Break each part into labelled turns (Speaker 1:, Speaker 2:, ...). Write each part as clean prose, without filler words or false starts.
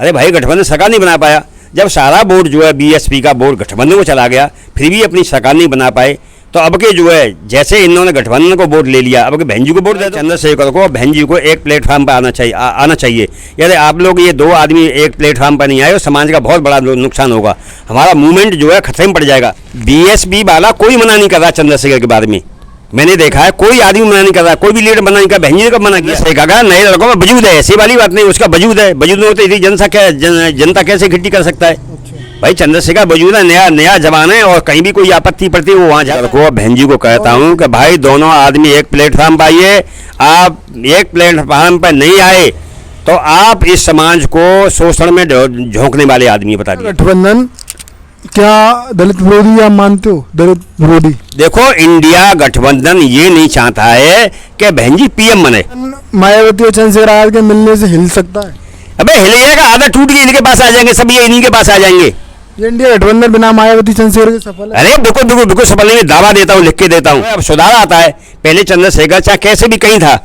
Speaker 1: अरे भाई गठबंधन सरकार नहीं बना पाया। जब सारा बोर्ड जो है बीएसपी का बोर्ड गठबंधन को चला गया, फिर भी अपनी सरकार नहीं बना पाए, तो अब के जो है जैसे इन्होंने गठबंधन को वोट ले लिया, अब के बहन जी को वोट दे दो। चंद्रशेखर को बहन जी को एक प्लेटफार्म पर आना चाहिए। यदि आप लोग ये दो आदमी एक प्लेटफार्म पर नहीं आए तो समाज का बहुत बड़ा नुकसान होगा, हमारा मूवमेंट जो है खतरे में पड़ जाएगा। बीएसपी वाला कोई मना नहीं कर रहा चंद्रशेखर के बारे में, मैंने देखा है कोई आदमी मना नहीं कर रहा, कोई भी लीडर मना नहीं कर। बहन जी ने कब मना किया? कहा नए लड़कों में वजूद है, ऐसी वाली बात नहीं, उसका वजूद है। वजूद नहीं होता इतनी जनता कैसे इकट्ठी कर सकता है? भाई चंद्रशेखर वजूद है, नया जवान है, और कहीं भी कोई आपत्ति पड़ती है वो वहाँ जाकर को बहन जी को कहता हूँ कि भाई दोनों आदमी एक प्लेटफार्म पर आइए। आप एक प्लेटफार्म पर नहीं आए तो आप इस समाज को शोषण में झोंकने वाले आदमी बता दिए।
Speaker 2: गठबंधन क्या दलित विरोधी आप मानते हो? दलित विरोधी?
Speaker 1: देखो इंडिया गठबंधन ये नहीं चाहता है कि बहन जी पीएम बने।
Speaker 2: मायावती और चंद्रशेखर के मिलने से हिल सकता है?
Speaker 1: अबे हिलेगा, आदत टूट गई, इनके पास आ जाएंगे सब, ये इन्हीं के पास आ जाएंगे।
Speaker 2: ये इंडिया गठबंधन बिना मायावती चंद्रशेखर के सफल है?
Speaker 1: अरे बिल्कुल सफल नहीं, दावा देता हूँ, लिख के देता हूँ। अब सुधार आता है। पहले चंद्रशेखर चाहे कैसे भी कहीं था,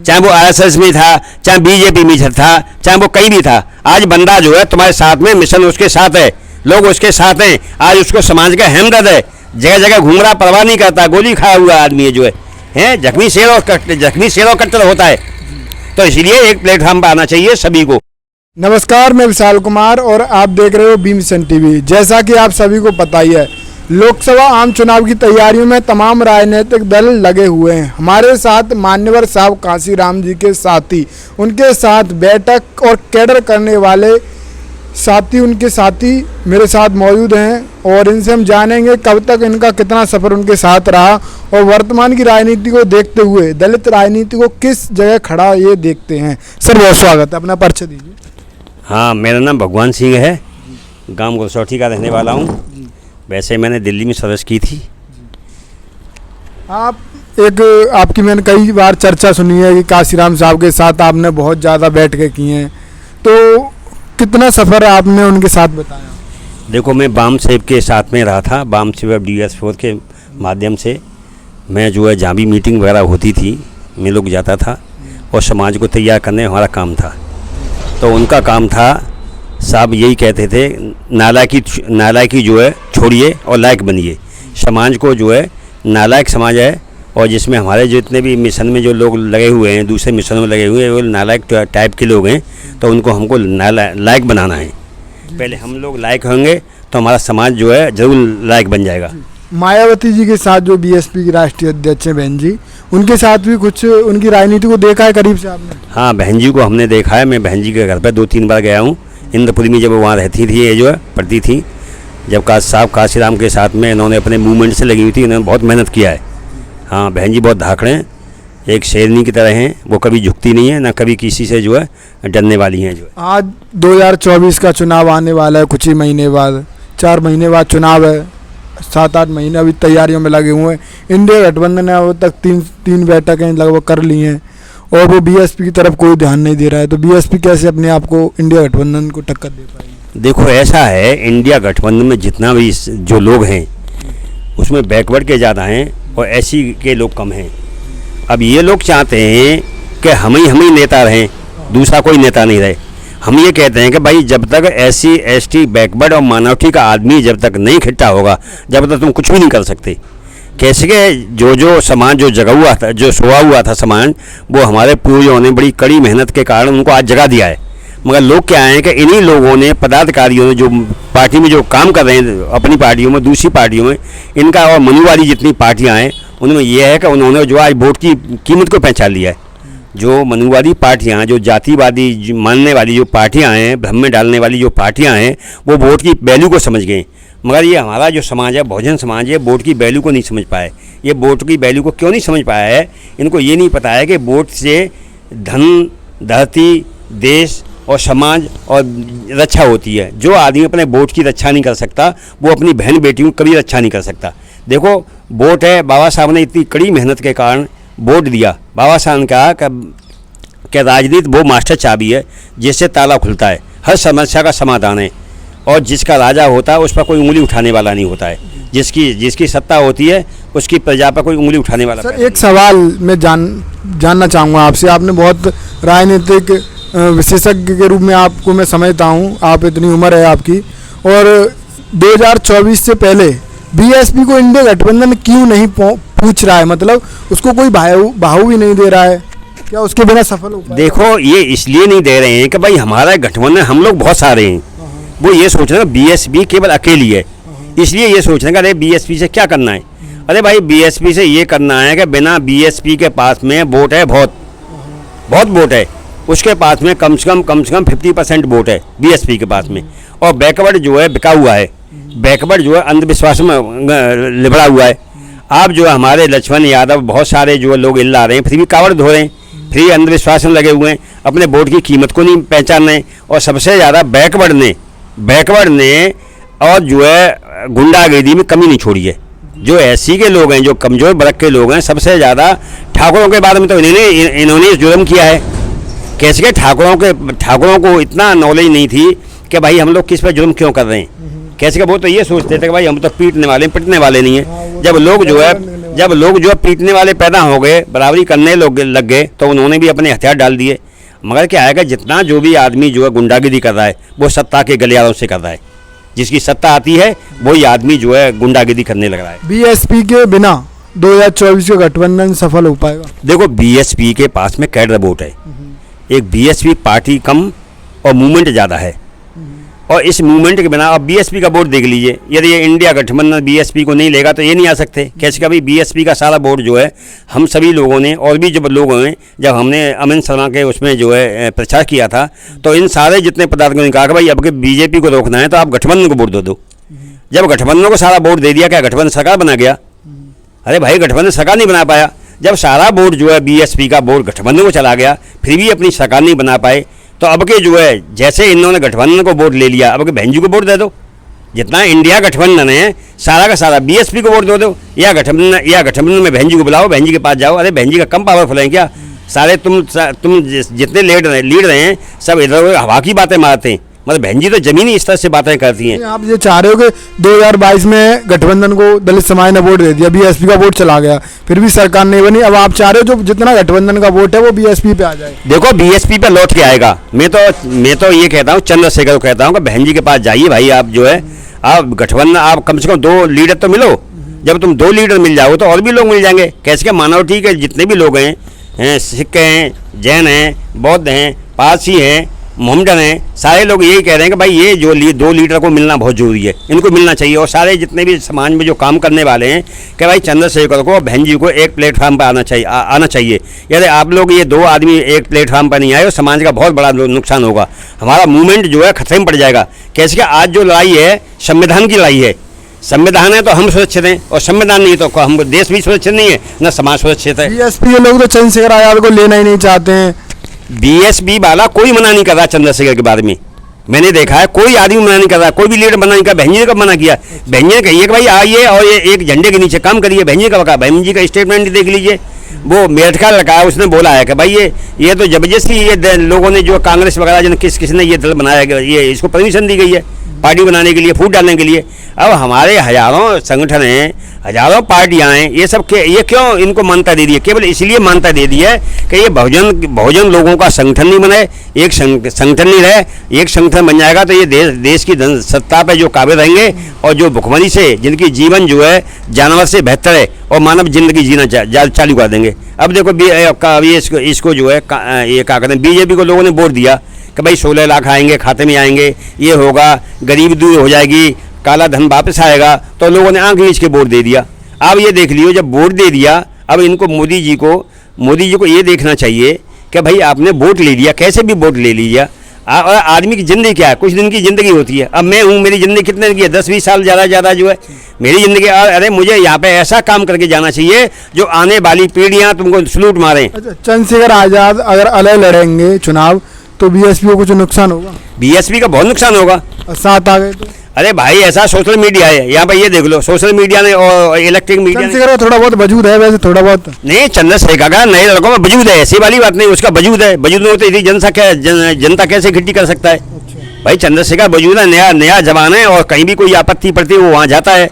Speaker 1: चाहे वो आरएसएस में था, चाहे बीजेपी में था, चाहे वो कहीं भी था, आज बंदा जो है तुम्हारे साथ में, मिशन उसके साथ है, लोग उसके साथ हैं। आज उसको समाज का हमदर्द है, जगह जगह घूम रहा, परवाह नहीं करता, गोली खाया हुआ आदमी जो है जख्मी शेर और कट्टर होता है। तो इसलिए एक प्लेटफॉर्म पर आना चाहिए सभी को।
Speaker 2: नमस्कार, मैं विशाल कुमार और आप देख रहे हो बी मिशन टीवी। जैसा कि आप सभी को पता ही है, लोकसभा आम चुनाव की तैयारियों में तमाम राजनीतिक दल लगे हुए हैं। हमारे साथ मान्यवर साहब कांशीराम जी के साथी, उनके साथ बैठक और कैडर करने वाले साथी, उनके साथी मेरे साथ मौजूद हैं और इनसे हम जानेंगे कब तक इनका कितना सफ़र उनके साथ रहा और वर्तमान की राजनीति को देखते हुए दलित राजनीति को किस जगह खड़ा ये देखते हैं। सर बहुत स्वागत है, अपना परिचय दीजिए।
Speaker 1: हाँ, मेरा नाम भगवान सिंह है, गांव गुरसौठी का रहने वाला हूँ। वैसे मैंने दिल्ली में सर्विस की थी।
Speaker 2: आपकी मैंने कई बार चर्चा सुनी है कि कांशीराम साहब के साथ आपने बहुत ज़्यादा बैठकें की हैं, तो कितना सफ़र आपने उनके साथ बताया?
Speaker 1: देखो मैं बाम सेब के साथ में रहा था, बाम सेब DS4 के माध्यम से मैं जो है जहाँ भी मीटिंग वगैरह होती थी मैं लोग जाता था और समाज को तैयार करने हमारा काम था। तो उनका काम था, साहब यही कहते थे, नालायकी जो है छोड़िए और लायक बनिए। समाज को जो है नालायक समाज है, और जिसमें हमारे जितने भी मिशन में जो लोग लगे हुए हैं, दूसरे मिशन में लगे हुए हैं, वो नालायक टाइप के लोग हैं, तो उनको हमको लायक बनाना है। पहले हम लोग लायक होंगे तो हमारा समाज जो है जरूर लायक बन जाएगा।
Speaker 2: मायावती जी के साथ जो बीएसपी की राष्ट्रीय अध्यक्ष हैं बहन जी, उनके साथ भी कुछ उनकी राजनीति को देखा है करीब से आपने?
Speaker 1: हाँ, बहन जी को हमने देखा है। मैं बहन जी के घर पर 2-3 बार गया हूँ। इंद्रपुरी में जब वो वहाँ रहती थी, ये जो है पढ़ती थी, जब साहब कांशीराम के साथ में इन्होंने अपने मूवमेंट से लगी हुई थी, इन्होंने बहुत मेहनत किया है। हाँ, बहन जी बहुत धाकड़ हैं, एक शेरनी की तरह हैं, वो कभी झुकती नहीं है, ना कभी किसी से जो है डरने वाली हैं। जो है
Speaker 2: आज 2024 का चुनाव आने वाला है, कुछ ही महीने बाद, 4 महीने बाद चुनाव है, 7-8 महीने अभी तैयारियों में लगे हुए हैं। इंडिया गठबंधन ने अब तक तीन बैठकें लगभग कर ली हैं और वो बीएसपी की तरफ कोई ध्यान नहीं दे रहा है। तो बीएसपी कैसे अपने आप को इंडिया गठबंधन को टक्कर दे पाएगी?
Speaker 1: देखो ऐसा है, इंडिया गठबंधन में जितना भी जो लोग हैं उसमें बैकवर्ड के ज़्यादा हैं और एससी के लोग कम हैं। अब ये लोग चाहते हैं कि हम ही नेता रहें, दूसरा कोई नेता नहीं रहे। हम ये कहते हैं कि भाई जब तक SC ST बैकवर्ड और माइनॉरिटी का आदमी जब तक नहीं इकट्ठा होगा, जब तक तुम कुछ भी नहीं कर सकते। कैसे कि जो समाज जो जगा हुआ था, जो सोया हुआ था समाज, वो हमारे पूर्वजों ने बड़ी कड़ी मेहनत के कारण उनको आज जगा दिया है। मगर लोग क्या हैं कि इन्हीं लोगों ने, पदाधिकारियों ने, जो पार्टी में जो काम कर रहे हैं अपनी पार्टियों में, दूसरी पार्टियों में, इनका और मनुवादी जितनी पार्टियां हैं उनमें यह है कि उन्होंने जो आज वोट की कीमत को पहचान लिया है। जो मनुवादी पार्टियां, जो जातिवादी मानने वाली जो पार्टियां हैं, भ्रम में डालने वाली जो पार्टियां हैं, वो वोट की वैल्यू को समझ गए। मगर ये हमारा जो समाज है, बहुजन समाज है, वोट की वैल्यू को नहीं समझ पाए। ये वोट की वैल्यू को क्यों नहीं समझ पाया है? इनको ये नहीं पता है कि वोट से धन, धरती, देश और समाज और रक्षा होती है। जो आदमी अपने वोट की रक्षा नहीं कर सकता, वो अपनी बहन बेटियों की कभी रक्षा नहीं कर सकता। देखो वोट है, बाबा साहब ने इतनी कड़ी मेहनत के कारण वोट दिया। बाबा साहब ने कहा कि राजनीति वो मास्टर चाबी है जिससे ताला खुलता है, हर समस्या का समाधान है, और जिसका राजा होता है उस पर कोई उंगली उठाने वाला नहीं होता है। जिसकी सत्ता होती है उसकी प्रजा पर कोई उंगली उठाने वाला।
Speaker 2: सर एक सवाल मैं जानना चाहूँगा आपसे। आपने बहुत राजनीतिक विशेषज्ञ के रूप में आपको मैं समझता हूँ, आप इतनी उम्र है आपकी, और 2024 से पहले बीएसपी को इंडिया गठबंधन क्यों नहीं पूछ रहा है, मतलब उसको कोई भाव भी नहीं दे रहा है, क्या उसके बिना सफल हो पाएगा?
Speaker 1: देखो, ये इसलिए नहीं दे रहे हैं कि भाई हमारा गठबंधन, हम लोग बहुत सारे हैं, वो ये सोच रहे हैं बीएसपी केवल अकेली है, इसलिए ये सोच रहे हैं कि अरे बीएसपी से क्या करना है। अरे भाई, बीएसपी से ये करना है कि बिना बीएसपी के पास में वोट है, बहुत वोट है, उसके पास में कम से कम 50% वोट है बीएसपी के पास में, और बैकवर्ड जो है बिका हुआ है, बैकवर्ड जो है अंधविश्वास में लिबड़ा हुआ है। आप जो है हमारे लक्ष्मण यादव, बहुत सारे जो लोग इल्ला रहे हैं, फिर भी कावड़ धो रहे हैं, फिर अंधविश्वास में लगे हुए हैं, अपने वोट की कीमत को नहीं पहचान रहे, और सबसे ज़्यादा बैकवर्ड ने और जो है गुंडागर्दी में कमी नहीं छोड़ी है। जो एससी के लोग हैं, जो कमज़ोर वर्ग के लोग हैं, सबसे ज़्यादा ठाकुरों के बारे में तो इन्होंने जुर्म किया है। कैसे के ठाकुरों को इतना नॉलेज नहीं थी कि भाई हम लोग किस पर जुर्म क्यों कर रहे हैं। कैसे का वो तो ये सोचते थे कि भाई हम तो पिटने वाले नहीं हैं। जब लोग जो है पीटने वाले पैदा हो गए, बराबरी करने लोग लग गए, तो उन्होंने भी अपने हथियार डाल दिए। मगर क्या है कि जितना जो भी आदमी जो है गुंडागिरी कर रहा है, वो सत्ता के गलियारों से कर रहा है। जिसकी सत्ता आती है वही आदमी जो है गुंडागिरी करने लग रहा है।
Speaker 2: बीएसपी के बिना 2024 का गठबंधन सफल हो पाएगा?
Speaker 1: देखो, बीएसपी के पास में कैडर वोट है, एक बीएसपी पार्टी कम और मूवमेंट ज़्यादा है, और इस मूवमेंट के बिना आप बीएसपी का वोट देख लीजिए। यदि ये इंडिया गठबंधन बीएसपी को नहीं लेगा तो ये नहीं आ सकते। कैसे का भाई, बीएसपी का सारा वोट जो है हम सभी लोगों ने, और भी जब लोग हैं, जब हमने अमित शर्मा के उसमें जो है प्रचार किया था, तो इन सारे जितने पदाधिकारियों ने कहा कि भाई अब के बीजेपी को रोकना है तो आप गठबंधन को वोट दे दो। जब गठबंधन को सारा वोट दे दिया, क्या गठबंधन सरकार बना गया? अरे भाई, गठबंधन सरकार नहीं बना पाया। जब सारा वोट जो है बीएसपी का वोट गठबंधन को चला गया, फिर भी अपनी सरकार नहीं बना पाए, तो अब के जो है जैसे इन्होंने गठबंधन को वोट ले लिया, अब के बहन जी को वोट दे दो। जितना इंडिया गठबंधन है सारा का सारा बीएसपी को वोट दे दो, या गठबंधन में बहन जी को बुलाओ, बहन जी के पास जाओ। अरे बहन जी का कम पावरफुल है क्या? सारे तुम जितने लीड रहे हैं सब इधर हवा की बातें मारते हैं, मतलब बहन जी तो जमीनी इस तरह से बातें करती हैं।
Speaker 2: आप ये चाह रहे हो कि 2022 में गठबंधन को दलित समाज ने वोट दे दिया, बीएसपी का वोट चला गया, फिर भी सरकार नहीं बनी, अब आप चाह रहे हो जो जितना गठबंधन का वोट है वो बीएसपी पे आ जाए?
Speaker 1: देखो, बीएसपी पे लौट के आएगा। मैं तो ये कहता हूँ, चंद्रशेखर को कहता हूँ कि बहन जी के पास जाइए भाई, आप जो है आप गठबंधन, आप कम से कम 2 लीडर तो मिलो। जब तुम 2 लीडर मिल जाओ तो और भी लोग मिल जाएंगे। कैसे के मानवटी के जितने भी लोग हैं, सिख हैं, जैन हैं, बौद्ध हैं, पारसी हैं, मोहम्मदन हैं, सारे लोग यही कह रहे हैं कि भाई ये जो 2 लीडर को मिलना बहुत जरूरी है, इनको मिलना चाहिए। और सारे जितने भी समाज में जो काम करने वाले हैं कि भाई चंद्रशेखर को, बहन जी को एक प्लेटफार्म पर आना चाहिए। यदि आप लोग ये 2 आदमी एक प्लेटफार्म पर नहीं आए तो समाज का बहुत बड़ा नुकसान होगा, हमारा मूवमेंट जो है खतरे में पड़ जाएगा। कैसे कि आज जो लड़ाई है संविधान की लड़ाई है। संविधान है तो हम सुरक्षित हैं, और संविधान नहीं तो हम देश भी सुरक्षित नहीं है, न समाज सुरक्षित है।
Speaker 2: बीएसपी के लोग तो चंद्रशेखर आजाद को लेना ही नहीं चाहते हैं।
Speaker 1: बीएसपी वाला कोई मना नहीं कर रहा चंद्रशेखर के बारे में, मैंने देखा है, कोई आदमी मना नहीं कर रहा, कोई भी लीडर मना नहीं कर। बहन जी ने कब मना किया? बहन जी ने कहिए कि भाई आइए और ये एक झंडे के नीचे काम करिए। बहन जी का कहा, बहन जी का स्टेटमेंट देख लीजिए, वो मेरठ का लगा है, उसने बोला है कि भाई ये तो जबरदस्ती ये लोगों ने जो कांग्रेस वगैरह जिन किसने ये दल बनाया, ये इसको परमिशन दी गई है पार्टी बनाने के लिए, फूट डालने के लिए। अब हमारे हजारों संगठन हैं, हजारों पार्टियां हैं, ये क्यों इनको मान्यता दे दी है? केवल इसलिए मान्यता दे दी है कि ये बहुजन लोगों का संगठन नहीं बने, एक संगठन नहीं रहे। एक संगठन बन जाएगा तो ये देश की सत्ता पे जो काबिल रहेंगे, और जो भुखमरी से जिनकी जीवन जो है जानवर से बेहतर है, और मानव जिंदगी जीना चालू कर देंगे। अब देखो इसको जो है ये क्या कहते हैं, बीजेपी को लोगों ने वोट दिया कि भाई 16 लाख आएंगे, खाते में आएंगे, ये होगा, गरीब दूर हो जाएगी, काला धन वापस आएगा, तो लोगों ने आंख मीच के वोट दे दिया। अब ये देख लियो, जब वोट दे दिया, अब इनको मोदी जी को ये देखना चाहिए कि भाई आपने वोट ले लिया, कैसे भी वोट ले लीजिए। आदमी की ज़िंदगी क्या है? कुछ दिन की ज़िंदगी होती है। अब मैं हूँ, मेरी ज़िंदगी कितने दिन की है? 10-20 साल ज़्यादा जो है मेरी ज़िंदगी। अरे मुझे यहाँ पे ऐसा काम करके जाना चाहिए जो आने वाली पीढ़ियाँ तुमको सलूट मारें।
Speaker 2: अच्छा, चंद्रशेखर आजाद अगर अलग लड़ेंगे चुनाव तो बीएसपी को कुछ नुकसान होगा?
Speaker 1: बीएसपी का बहुत नुकसान होगा।
Speaker 2: साथ आ गए तो?
Speaker 1: अरे भाई, ऐसा सोशल मीडिया है यहाँ पर, ये देख लो, सोशल मीडिया ने और इलेक्ट्रिक मीडिया।
Speaker 2: चंद्रशेखर का थोड़ा बहुत वजूद है, वैसे थोड़ा बहुत
Speaker 1: नहीं। चंद्रशेखर का नए लड़कों में वजूद है, ऐसी वाली बात नहीं, उसका वजूद है। वजूद में होती जनता कैसे इकट्ठी कर सकता है? भाई चंद्रशेखर वजूद है, नया जवान है, और कहीं भी कोई आपत्ति पड़ती है वो वहाँ जाता है।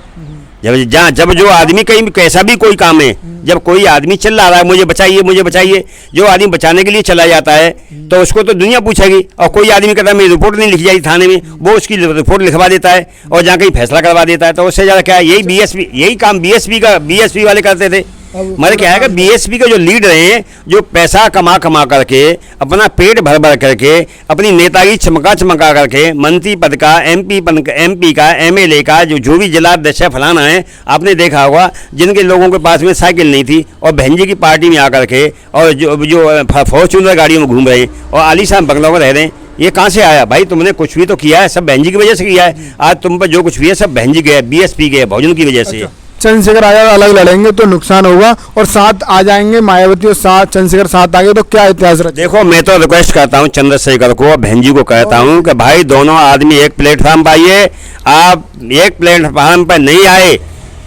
Speaker 1: जब जो आदमी कहीं कैसा भी कोई काम है जब कोई आदमी चिल्ला रहा है मुझे बचाइए, जो आदमी बचाने के लिए चला जाता है तो उसको तो दुनिया पूछेगी, और कोई आदमी कहता है मेरी रिपोर्ट नहीं लिखी जाती थाने में, वो उसकी रिपोर्ट लिखवा देता है और जहाँ कहीं फैसला करवा देता है। तो उससे ज़्यादा क्या है, यही काम बीएसपी वाले करते थे। मैंने क्या है कि बीएसपी के जो लीडर हैं, जो पैसा कमा करके अपना पेट भर करके अपनी नेतागी चमका करके मंत्री पद का, एमपी का, एमएलए का, जो भी जिला अध्यक्ष फलाना है, आपने देखा होगा जिनके लोगों के पास में साइकिल नहीं थी और बहन जी की पार्टी में आकर के और जो फॉर्च्यूनर गाड़ियों में घूम रहे हैं और आलीशान बंगलों में रह रहे हैं, ये कहाँ से आया भाई? तुमने कुछ भी तो किया है, सब बहन जी की वजह से किया है। आज तुम पर जो कुछ भी है सब बहन जी के, बीएसपी के, बहुजन की वजह से।
Speaker 2: चंद्रशेखर आजाद अलग लड़ेंगे तो नुकसान होगा और साथ आ जाएंगे मायावती और साथ चंद्रशेखर साथ आ गए तो क्या इतिहास रचेगा?
Speaker 1: देखो, मैं तो रिक्वेस्ट करता हूँ चंद्रशेखर को, बहन जी को कहता हूँ कि भाई दोनों आदमी एक प्लेटफार्म पर आइए। आप एक प्लेटफार्म पर नहीं आए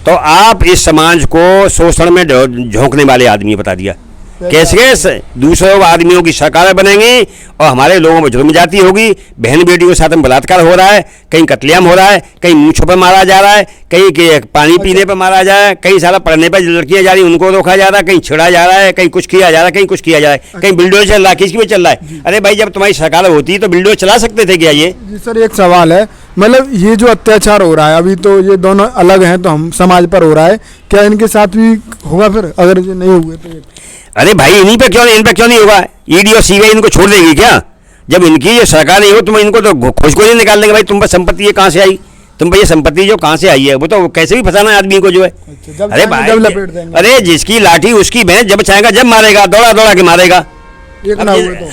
Speaker 1: तो आप इस समाज को शोषण में झोंकने वाले आदमी, बता दिया कैसे दूसरों आदमियों की सरकार बनेंगी और हमारे लोगों में जुर्म जाती होगी। बहन बेटियों के साथ में बलात्कार हो रहा है, कहीं कत्लेआम हो रहा है, कहीं मूंछों पर मारा जा रहा है, कहीं पानी पीने पर मारा जा रहा है, कहीं सारा पढ़ने पर लड़कियां जा रही उनको रोका जा रहा है, कहीं छिड़ा जा रहा है, कहीं कुछ किया जा रहा है, कहीं कुछ किया जा रहा है, कहीं बिल्डोजर चल रहा है, किसकी भी चल रहा है। अरे भाई, जब तुम्हारी सरकार होती तो बिल्डोजर चला सकते थे क्या? ये
Speaker 2: जी सर, एक सवाल है, मतलब ये जो अत्याचार हो रहा है अभी तो ये दोनों अलग हैं तो हम समाज पर हो रहा है, क्या इनके साथ भी होगा फिर अगर ये नहीं हुए तो?
Speaker 1: अरे भाई, इन पे क्यों नहीं होगा? ईडी और सीबीआई इनको छोड़ देगी क्या? जब इनकी ये सरकार नहीं हो तुम इनको तो खुश को नहीं निकाल देंगे। भाई तुम पर संपत्ति ये कहाँ से आई? तुम पर ये संपत्ति जो कहाँ से आई है वो तो कैसे भी फंसाना है आदमी को जो है। अरे भाई, अरे जिसकी लाठी उसकी भैंस, जब चाहेगा जब मारेगा, दौड़ा के मारेगा।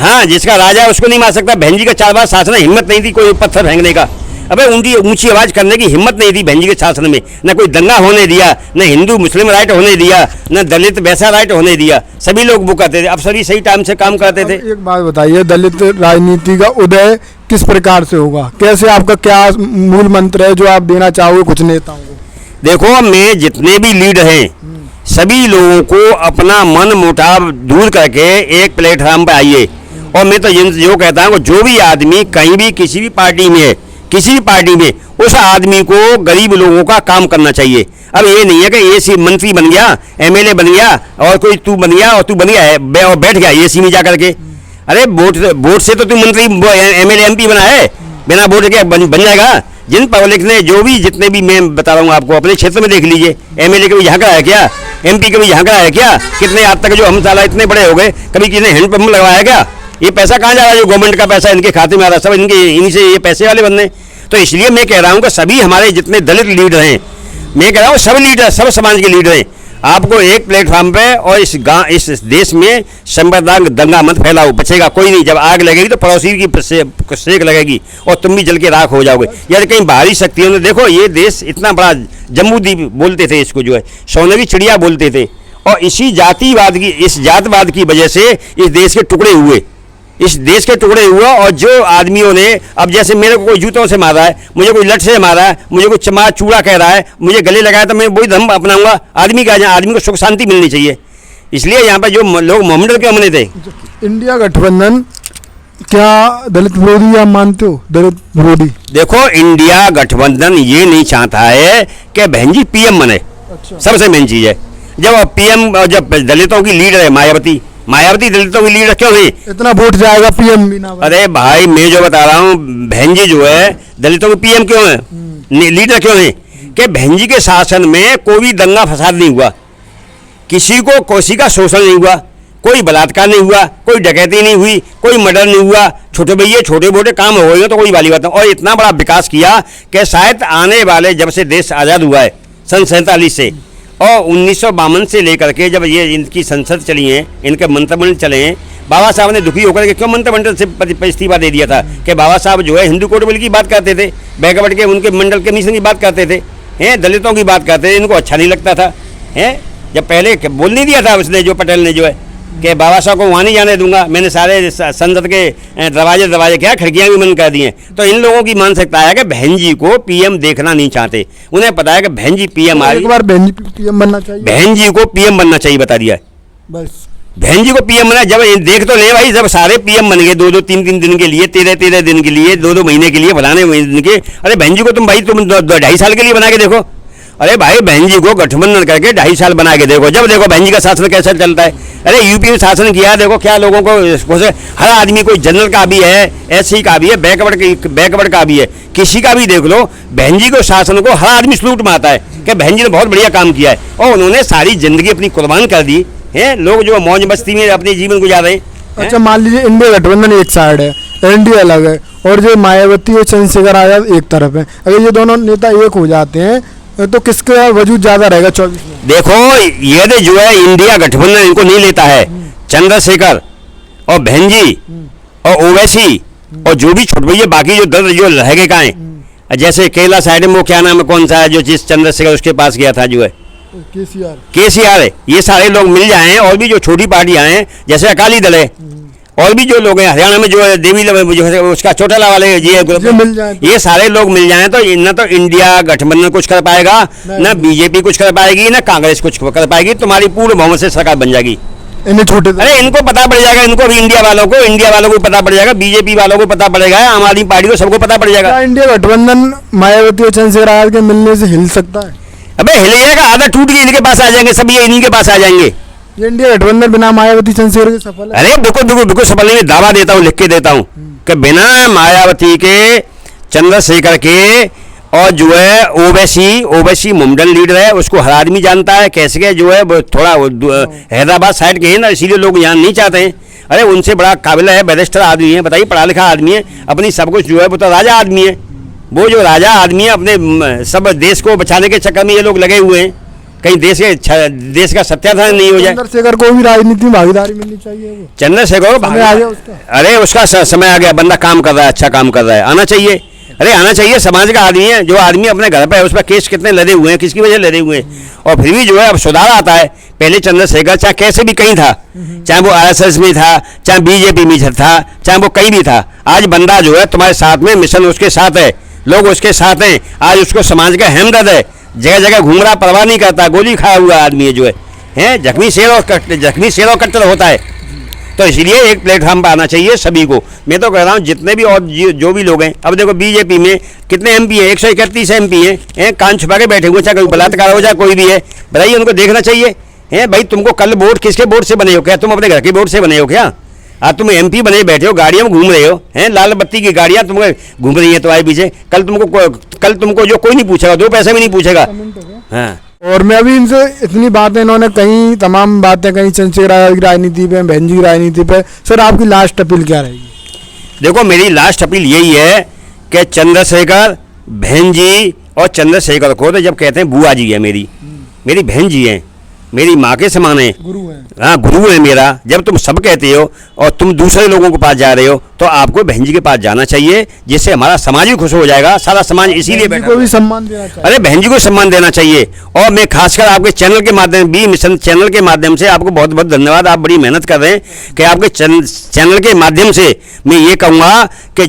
Speaker 1: हाँ, जिसका राजा है उसको नहीं मार सकता। बहन जी का 4 बार शासन, हिम्मत नहीं थी कोई पत्थर फेंकने का। अबे उनकी ऊंची आवाज करने की हिम्मत नहीं थी बहन जी के शासन में। न कोई दंगा होने दिया, न हिंदू मुस्लिम राइट होने दिया, न दलित वैसा राइट होने दिया। सभी लोग वो करते थे। अब सभी सही टाइम से काम करते थे।
Speaker 2: एक बात बताइए, दलित राजनीति का उदय किस प्रकार से होगा? कैसे, आपका क्या मूल मंत्र है जो आप देना चाहोगे कुछ नेताओं को?
Speaker 1: देखो, मैं जितने भी लीडर हैं सभी लोगों को अपना मन मुटाव दूर करके एक प्लेटफार्म पर आइए। और मैं तो जो कहता हूँ, जो भी आदमी कहीं भी किसी भी पार्टी में है, किसी भी पार्टी में, उस आदमी को गरीब लोगों का काम करना चाहिए। अब ये नहीं है कि एसी मंत्री बन गया, एमएलए बन गया और कोई तू बन गया और बैठ गया एसी में जा करके। अरे वोट से तो तू मंत्री एमएलए एमपी बना है, बिना वोट के बन जाएगा? जिन पब्लिक ने जितने भी मैं बता रहा हूँ आपको, अपने क्षेत्र में देख लीजिए। एमएलए कभी यहाँ का है क्या? एमपी कभी यहाँ का है क्या? कितने आज तक जो हम साला इतने बड़े हो गए, कभी किसी ने हैंडपंप लगवाया क्या? ये पैसा कहाँ जा रहा है? जो गवर्नमेंट का पैसा इनके खाते में आ रहा है, सब इन्हीं से ये पैसे वाले बनने। तो इसलिए मैं कह रहा हूँ कि सभी हमारे जितने दलित लीडर हैं, मैं कह रहा हूँ सब लीडर, सब समाज के लीडर हैं, आपको एक प्लेटफार्म पे और इस देश में संप्रदाय दंगा मत फैलाओ, बचेगा कोई नहीं। जब आग लगेगी तो पड़ोसी की सेक लगेगी और तुम भी जल के राख हो जाओगे। यार कहीं बाहरी शक्तियों ने, देखो ये देश इतना बड़ा जम्मू द्वीप बोलते थे इसको, जो है सोने की चिड़िया बोलते थे, और इसी जातवाद की वजह से इस देश के टुकड़े हुए, और जो आदमियों ने, अब जैसे मेरे को कोई जूतों से मारा है, मुझे कोई लठ से मारा है, मुझे कोई चमार चूड़ा कह रहा है, मुझे गले लगाया, तो मैं वही धर्म अपनाऊंगा। आदमी का, आदमी को सुख शांति मिलनी चाहिए। इसलिए यहाँ पर जो लोग मोहम्मद के हमने थे।
Speaker 2: इंडिया गठबंधन क्या दलित विरोधी आप मानते हो? दलित विरोधी? देखो,
Speaker 1: इंडिया गठबंधन ये नहीं चाहता है कि बहन जी पीएम बने।
Speaker 2: अच्छा।
Speaker 1: सबसे मेन चीज है, जब पीएम, जब दलितों की लीडर है मायावती दलितों की लीडर क्यों है?
Speaker 2: इतना वोट जाएगा पीएम भी ना?
Speaker 1: अरे भाई, मैं जो बता रहा हूँ, बहन जी जो है दलितों की पीएम क्यों है, लीडर क्यों है? कि बहन जी के शासन में कोई दंगा फसाद नहीं हुआ, किसी का शोषण नहीं हुआ, कोई बलात्कार नहीं हुआ, कोई डकैती नहीं हुई, कोई मर्डर नहीं हुआ। छोटे मोटे काम हो गए तो कोई वाली बात नहीं। और इतना बड़ा विकास किया कि शायद आने वाले, जब से देश आज़ाद हुआ है सन 47 से और 1952 से लेकर के जब ये इनकी संसद चली है, इनके मंत्रिमंडल चले हैं, बाबा साहब ने दुखी होकर के क्यों मंत्रिमंडल से इस्तीफा दे दिया था कि बाबा साहब जो है हिंदू कोड बिल की बात करते थे, बैकवर्ड के उनके मंडल कमीशन की बात करते थे, दलितों की बात करते थे, इनको अच्छा नहीं लगता था। जब पहले बोल नहीं दिया था उसने, जो पटेल ने जो है, कि बाबा साहब को वहाँ नहीं जाने दूंगा, मैंने सारे संसद के दरवाजे क्या खिड़कियाँ भी बंद कर दी हैं। तो इन लोगों की मानसिकता है कि बहन जी को पीएम देखना नहीं चाहते। उन्हें पता है कि बहन जी पीएम आ रही,
Speaker 2: एक बार बहन जी पीएम बनना चाहिए,
Speaker 1: बहन जी को पीएम बनना चाहिए, बता दिया
Speaker 2: बस।
Speaker 1: बहन जी को पीएम बना, जब देख तो ले भाई, जब सारे पीएम बन गए 2-2, 3-3 दिन के लिए, 13-13 दिन के लिए, 2-2 महीने के लिए, फलाने दिन के। अरे बहन जी को तुम 2.5 साल के लिए बना के देखो, अरे भाई बहन जी को गठबंधन करके 2.5 साल बना के देखो, जब देखो बहन जी का शासन कैसा चलता है। अरे यूपी में शासन किया, देखो क्या लोगों को हर आदमी कोई जनरल का भी है, एससी का भी है, बैकवर्ड का भी है, किसी का भी देख लो, बहन जी को शासन को हर आदमी सलूट मारता है कि बहन जी ने बहुत बढ़िया काम किया है। और उन्होंने सारी जिंदगी अपनी कुर्बान कर दी है। लोग जो मौज मस्ती में अपने जीवन गुजार रहे हैं।
Speaker 2: अच्छा मान लीजिए इंडिया गठबंधन एक साइड है, एनडीए अलग है, और जो मायावती और चंद्रशेखर आजाद एक तरफ है। अगर ये दोनों नेता एक हो जाते हैं तो किसका वजूद ज्यादा रहेगा 24 में?
Speaker 1: देखो ये जो है इंडिया गठबंधन इनको नहीं लेता है। चंद्रशेखर और बहन जी और ओवैसी और जो भी छोटे भैया बाकी जो दल जो रह गए कहाँ हैं, जैसे केरला साइड में वो क्या नाम है, कौन सा है जो जिस चंद्रशेखर उसके पास गया था, जो है केसीआर है। ये सारे लोग मिल जाएं, और भी जो छोटी पार्टियां हैं जैसे अकाली दल है, और भी जो लोग हैं हरियाणा में जो है देवी जो है उसका चौटाला वाले ये ग्रुप
Speaker 2: मिल जाए,
Speaker 1: ये सारे लोग मिल जाएं तो न तो इंडिया गठबंधन कुछ कर पाएगा, न बीजेपी कुछ कर पाएगी, न कांग्रेस कुछ कर पाएगी। तुम्हारी पूर्ण बहुमत से सरकार बन जाएगी।
Speaker 2: इन्हें छोटे
Speaker 1: अरे इनको पता पड़ जाएगा, इनको भी इंडिया वालों को पता पड़ जाएगा, बीजेपी वालों को पता पड़ेगा, आम आदमी पार्टी को सबको पता पड़ जाएगा।
Speaker 2: इंडिया गठबंधन मायावती और चंद्रशेखर आजाद के मिलने से हिल सकता है?
Speaker 1: अबे हिलेगा, आधा टूट के इनके पास आ जाएंगे, सब ये इन्हीं के पास आ जाएंगे।
Speaker 2: ये इंडिया गठबंधन बिना मायावती चंद्रशेखर के सफल है?
Speaker 1: अरे बिल्कुल सफल नहीं, दावा देता हूँ, लिख के देता हूँ कि बिना मायावती के, चंद्रशेखर के, और जो है ओवैसी मुमडन लीडर है, उसको हर आदमी जानता है कैसे के जो है वो थोड़ा हैदराबाद साइड के हैं ना, इसीलिए लोग यहाँ नहीं चाहते हैं। अरे उनसे बड़ा काबिल है, बैरिस्टर आदमी है, बताइए पढ़ा लिखा आदमी है, अपनी सब कुछ जो है वो तो राजा आदमी है। वो जो राजा आदमी है अपने सब देश को बचाने के चक्कर में ये लोग लगे हुए हैं, कहीं देश का सत्यानाश नहीं हो जाए।
Speaker 2: चंद्रशेखर को भी राजनीति में भागीदारी मिलनी चाहिए। वो
Speaker 1: चंद्रशेखर
Speaker 2: समय आ गया उसका।
Speaker 1: अरे उसका समय आ गया, बंदा काम कर रहा है, अच्छा काम कर रहा है, आना चाहिए। अरे आना चाहिए, समाज का आदमी है, जो आदमी अपने घर पे है, उस पर केस कितने लदे हुए हैं, किसकी वजह लदे हुए हैं, और फिर भी जो है अब सुधार आता है। पहले चंद्रशेखर चाहे कैसे भी कहीं था, चाहे वो आरएसएस में था, चाहे बीजेपी में था, चाहे वो कहीं भी था, आज बंदा जो है तुम्हारे साथ में, मिशन उसके साथ है, लोग उसके साथ हैं। आज उसको समाज का हमदर्द है, जगह जगह घूम रहा, परवाह नहीं करता, गोली खाया हुआ आदमी है जो है जख्मी शेर और कट्टर होता है। तो इसलिए एक प्लेटफॉर्म पर आना चाहिए सभी को। मैं तो कह रहा हूँ जितने भी और जो भी लोग हैं, अब देखो बीजेपी में कितने एमपी हैं, 131 एमपी हैं, कान छुपा के बैठे हुए, चाहे कोई बलात्कार हो जाए कोई भी है, बताइए उनको देखना चाहिए। हैं भाई, तुमको कल वोट किसके वोट से बने हो? क्या तुम अपने घर के वोट से बने हो क्या? आज तुम एमपी बने बैठे हो, गाड़ियां में घूम रहे हो, हैं लाल बत्ती की गाड़ियां तुम घूम रही हैं तुम्हारे पीछे। कल तुमको जो कोई नहीं पूछेगा, 2 पैसे भी नहीं पूछेगा। हाँ,
Speaker 2: और मैं अभी इनसे इतनी बातें इन्होंने कहीं तमाम बातें कहीं चंद्रशेखर आजाद की राजनीति पे, बहन जी की राजनीति पे। सर आपकी लास्ट अपील क्या रहेगी?
Speaker 1: देखो मेरी लास्ट अपील यही है कि चंद्रशेखर, बहन जी और चंद्रशेखर को तो जब कहते हैं बुआ जी है, मेरी बहन जी हैं, मेरी माँ के समान है,
Speaker 2: गुरु है।
Speaker 1: हाँ गुरु है मेरा। जब तुम सब कहते हो और तुम दूसरे लोगों के पास जा रहे हो, तो आपको बहन जी के पास जाना चाहिए, जिससे हमारा समाज भी खुश हो जाएगा। सारा समाज इसीलिए बैठा
Speaker 2: को भी सम्मान देना चाहिए।
Speaker 1: अरे बहन जी को सम्मान देना चाहिए। और मैं खासकर आपके चैनल के माध्यम, बी मिशन चैनल के माध्यम से आपको बहुत बहुत धन्यवाद। आप बड़ी मेहनत कर रहे हैं कि आपके चैनल के माध्यम से मैं ये कहूँगा कि